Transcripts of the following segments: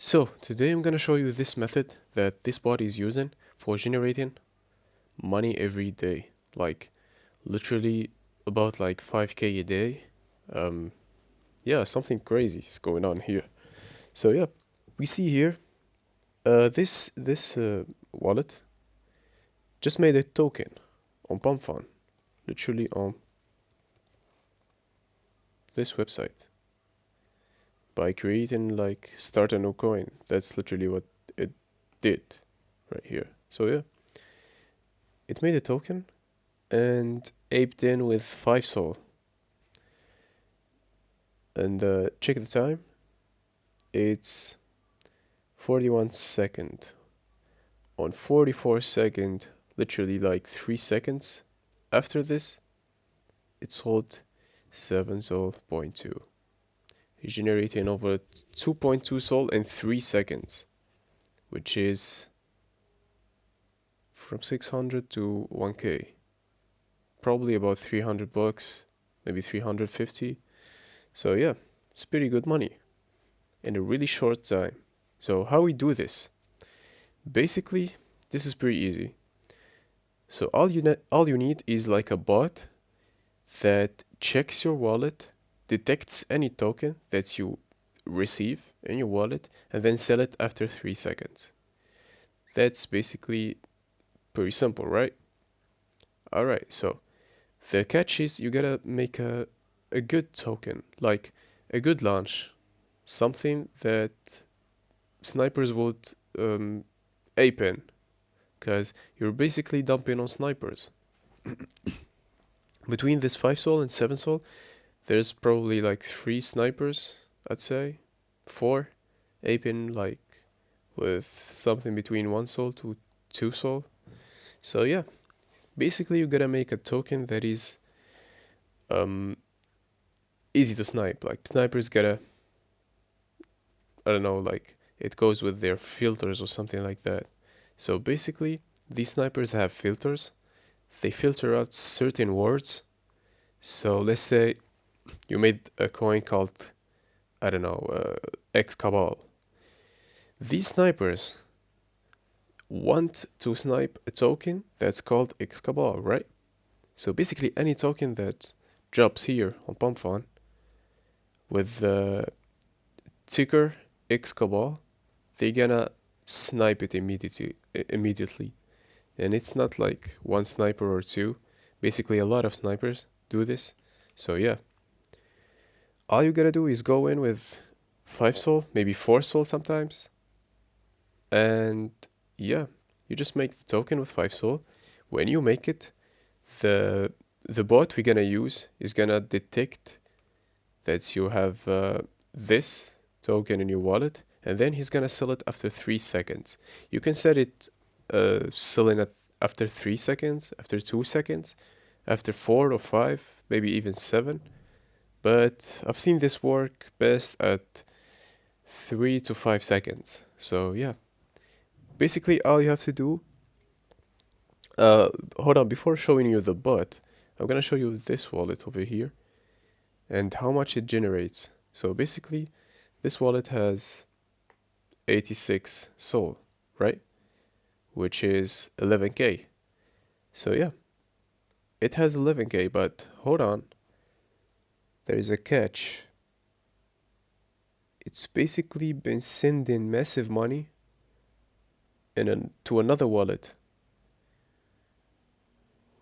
So today I'm gonna show you this method that this bot is using for generating money every day. Like literally about like 5k a day. Um yeah, something crazy is going on here. So yeah, we see here this wallet just made a token on PumpFun, literally on this website by creating like start a new coin. That's literally what it did right here. So yeah, it made a token and aped in with 5 sol. And check the time, it's 41 second. On 44 second, literally like 3 seconds after this, it sold 7 sol point 2, generating over 2.2 sol in 3 seconds, which is from 600 to 1k, probably about 300 bucks, maybe 350. So yeah, it's pretty good money in a really short time. So how we do this? Basically, this is pretty easy. So all you need is like a bot that checks your wallet, detects any token that you receive in your wallet, and then sell it after 3 seconds. That's basically pretty simple, right? Alright, so the catch is you gotta make a good token, like a good launch, something that snipers would ape in, because you're basically dumping on snipers. Between this 5 sol and 7 sol, there's probably like 3 snipers, I'd say. 4, aping like with something between 1 sol to 2 sol. So yeah, basically you gotta make a token that is um, easy to snipe. Like snipers gotta, I don't know, like it goes with their filters or something like that. So basically, these snipers have filters. They filter out certain words. So let's say you made a coin called, I don't know, X Cabal. These snipers want to snipe a token that's called X Cabal, right? So basically, any token that drops here on PumpFun with the ticker X Cabal, they're gonna snipe it immediately. And it's not like one sniper or two. Basically, a lot of snipers do this. So yeah, all you gotta do is go in with 5 sol, maybe 4 sol sometimes, and yeah, you just make the token with 5 sol. When you make it, the the bot we're gonna use is gonna detect that you have this token in your wallet, and then he's gonna sell it after 3 seconds. You can set it selling it after 3 seconds, after 2 seconds, after 4 or 5, maybe even 7. But I've seen this work best at 3 to 5 seconds. So yeah, basically all you have to do, hold on, before showing you the bot, I'm gonna show you this wallet over here and how much it generates. So basically, this wallet has 86 sol, right? Which is 11k. So yeah, it has 11k, but hold on, there is a catch. It's basically been sending massive money to another wallet,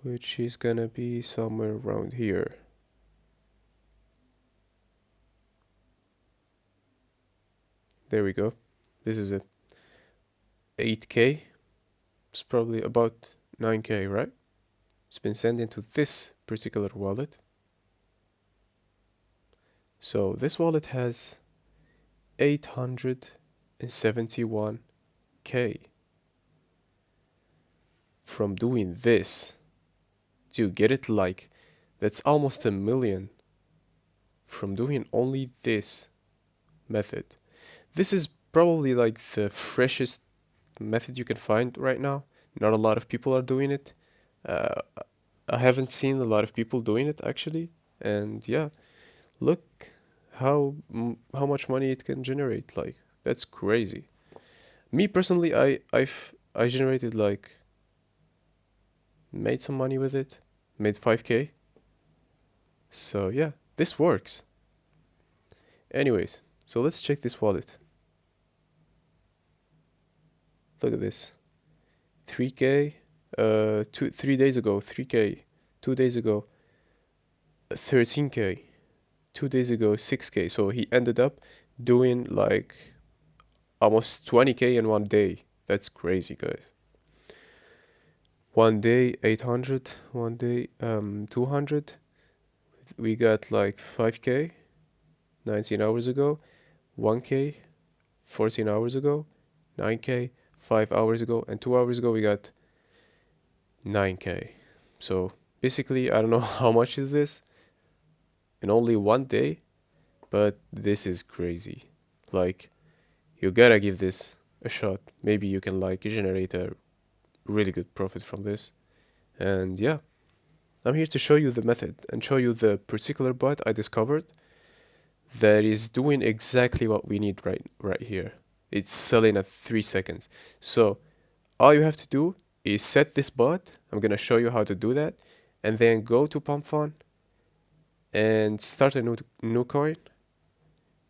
which is gonna be somewhere around here. There we go. This is it. 8k. It's probably about 9k, right? It's been sent into this particular wallet. So this wallet has 871k from doing this. Do you get it? Like, that's almost a million from doing only this method. This is probably like the freshest method you can find right now. Not a lot of people are doing it. Uh, I haven't seen a lot of people doing it actually. And yeah, look how much money it can generate. Like That's crazy. Me personally, I generated like made some money with it, made 5k. So yeah, this works. Anyways, so let's check this wallet. Look at this. 3k 3 days ago, 3k 2 days ago, 13k 2 days ago, 6k. So he ended up doing like almost 20k in one day. That's crazy, guys. One day 800, one day 200. We got like 5k 19 hours ago, 1k 14 hours ago, 9k 5 hours ago, and 2 hours ago we got 9k. So basically, I don't know how much is this in only one day, but this is crazy. Like, you gotta give this a shot. Maybe you can like generate a really good profit from this. And yeah, I'm here to show you the method and show you the particular bot I discovered that is doing exactly what we need right here. It's selling at 3 seconds. So all you have to do is set this bot. I'm gonna show you how to do that, and then go to PumpFun and start a new coin.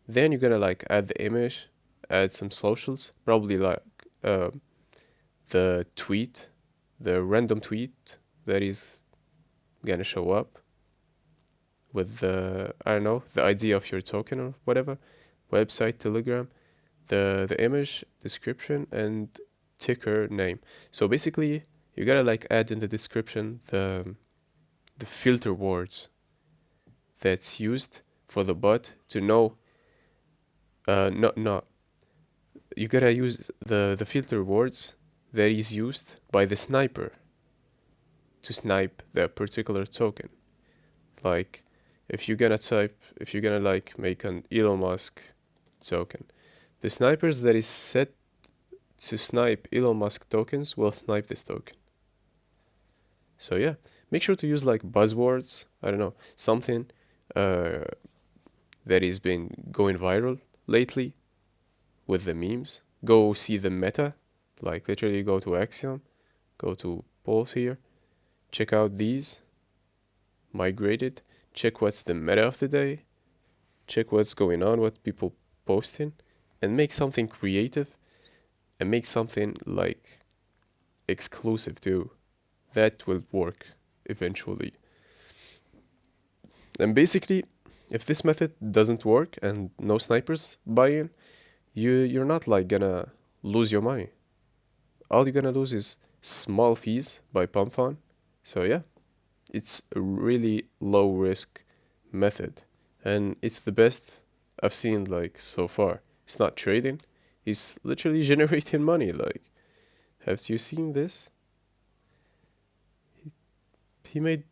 Then you're gonna like add the image, add some socials, probably like uh, the tweet, the random tweet that is gonna show up with the, I don't know, the ID of your token or whatever, website, Telegram, the image, description, and ticker name. So basically, you gotta like add in the description the filter words that's used for the bot to know. No, you gotta use the filter words that is used by the sniper to snipe that particular token. Like, if you're gonna like make an Elon Musk token, the snipers that is set to snipe Elon Musk tokens will snipe this token. So yeah, make sure to use like buzzwords. I don't know, something uh, that has been going viral lately with the memes. Go see the meta, like literally go to Axiom, go to polls here, check out these, migrated, check what's the meta of the day, check what's going on, what people posting, and make something creative and make something like exclusive too. That will work eventually. And basically, if this method doesn't work and no snipers buy in, you're not like gonna lose your money. All you're gonna lose is small fees by pump fund. So yeah, it's a really low risk method, and it's the best I've seen like so far. It's not trading, it's literally generating money. Like, have you seen this? He made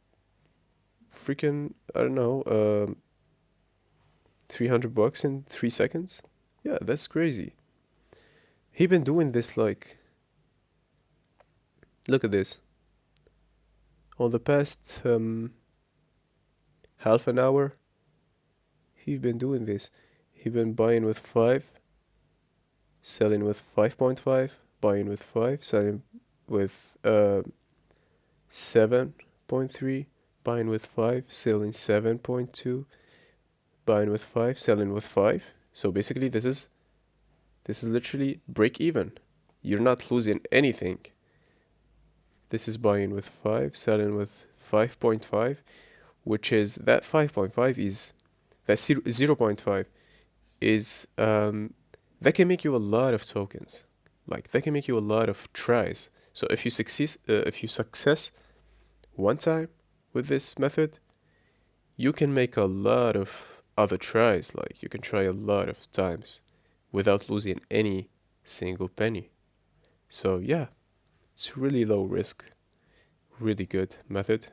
freaking, I don't know, 300 bucks in 3 seconds. Yeah, that's crazy. He been doing this like, look at this. On the past half an hour, he been doing this. He been buying with 5, selling with 5.5, buying with 5, selling with 7.3, buying with 5, selling 7.2, buying with 5, selling with 5. So basically this is literally break even. You're not losing anything. This is buying with 5, selling with 5.5, which is that 5.5 is that 0.5 is that can make you a lot of tokens. Like, that can make you a lot of tries. So if you success one time with this method, you can make a lot of other tries. Like, you can try a lot of times without losing any single penny. So yeah, it's really low risk, really good method.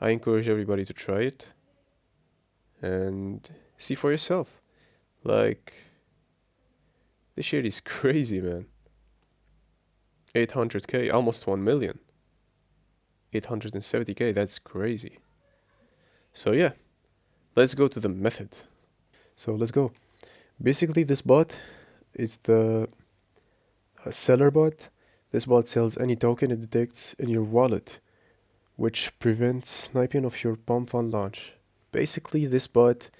I encourage everybody to try it and see for yourself. Like, this shit is crazy, man. 800k, almost 1 million. 870k, that's crazy. So yeah, let's go to the method. So let's go. Basically, this bot is the seller bot. This bot sells any token it detects in your wallet, which prevents sniping of your pump fund launch. Basically, this bot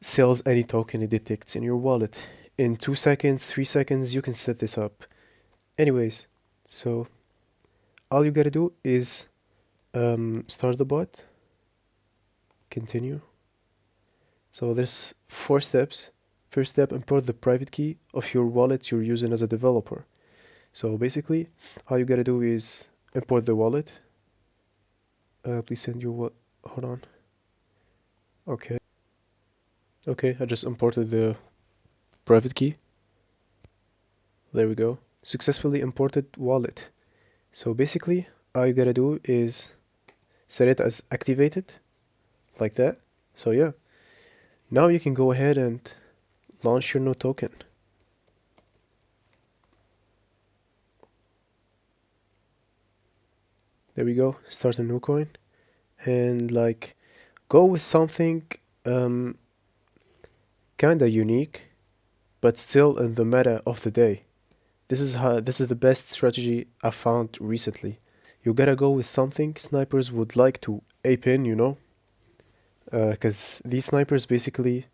sells any token it detects in your wallet. In 2 seconds, 3 seconds, you can set this up. Anyways, so all you gotta do is start the bot, continue. So there's 4 steps. First step, import the private key of your wallet you're using as a developer. So basically, all you gotta do is import the wallet. Please send your what? Hold on. Okay. Okay, I just imported the private key. There we go. Successfully imported wallet. So basically, all you gotta do is set it as activated, like that. So yeah, now you can go ahead and launch your new token. There we go, start a new coin, and like go with something kinda unique, but still in the meta of the day. This is the best strategy I found recently. You gotta go with something snipers would like to ape in, you know? Because these snipers basically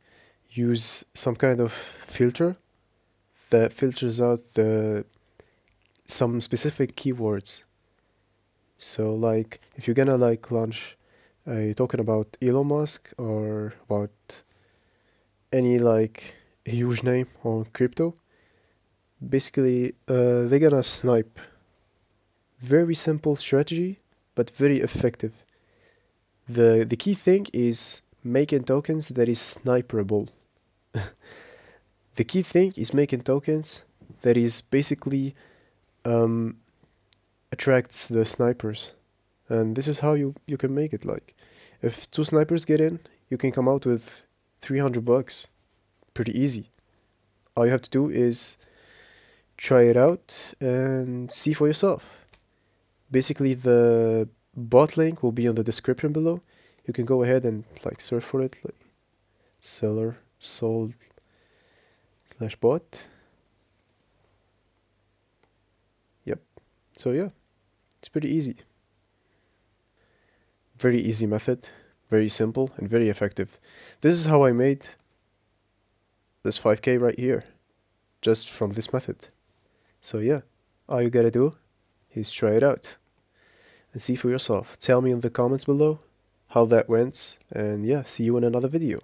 use some kind of filter that filters out some specific keywords. So like if you're gonna like launch a token about Elon Musk or about any like huge name on crypto, basically they're gonna snipe. Very simple strategy, but very effective. The key thing is making tokens that is sniperable. The key thing is making tokens that is basically um, attracts the snipers. And this is how you can make it. Like, if 2 snipers get in, you can come out with $300. Pretty easy. All you have to do is try it out and see for yourself. Basically, the bot link will be in the description below. You can go ahead and like search for it, like seller sold slash bot. Yep. So yeah, it's pretty easy. Very easy method, very simple and very effective. This is how I made this 5K right here, just from this method. So yeah, all you gotta do is try it out and see for yourself. Tell me in the comments below how that went, and yeah, see you in another video.